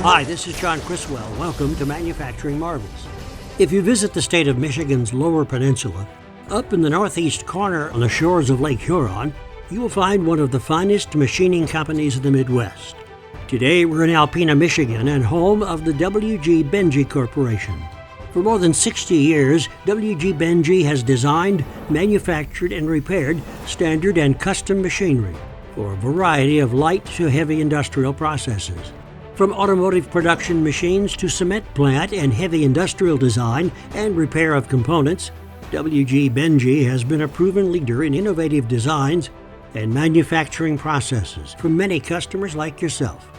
Hi, this is John Criswell. Welcome to Manufacturing Marvels. If you visit the state of Michigan's Lower Peninsula, up in the northeast corner on the shores of Lake Huron, you will find one of the finest machining companies in the Midwest. Today we're in Alpena, Michigan, and home of the W.G. Benjey Corporation. For more than 60 years, W.G. Benjey has designed, manufactured, and repaired standard and custom machinery for a variety of light to heavy industrial processes. From automotive production machines to cement plant and heavy industrial design and repair of components, W.G. Benjey has been a proven leader in innovative designs and manufacturing processes for many customers like yourself.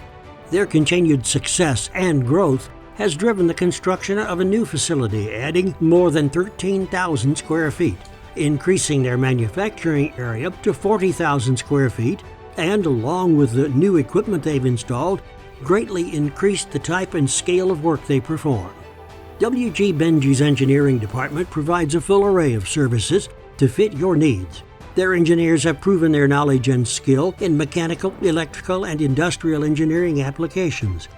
Their continued success and growth has driven the construction of a new facility, adding more than 13,000 square feet, increasing their manufacturing area to 40,000 square feet, and along with the new equipment they've installed, greatly increased the type and scale of work they perform. W.G. Benjey's engineering department provides a full array of services to fit your needs. Their engineers have proven their knowledge and skill in mechanical, electrical, and industrial engineering applications.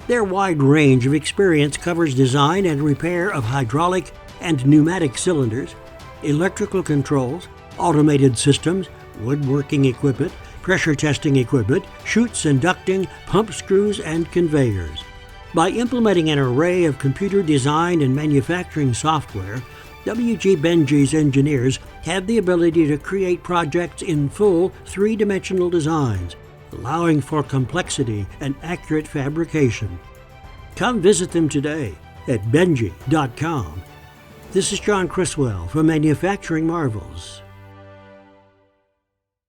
Their wide range of experience covers design and repair of hydraulic and pneumatic cylinders, electrical controls, automated systems, woodworking equipment, pressure testing equipment, chutes and ducting, pump screws, and conveyors. By implementing an array of computer design and manufacturing software, W.G. Benjey's engineers have the ability to create projects in full three-dimensional designs, allowing for complexity and accurate fabrication. Come visit them today at benjey.com. This is John Criswell for Manufacturing Marvels.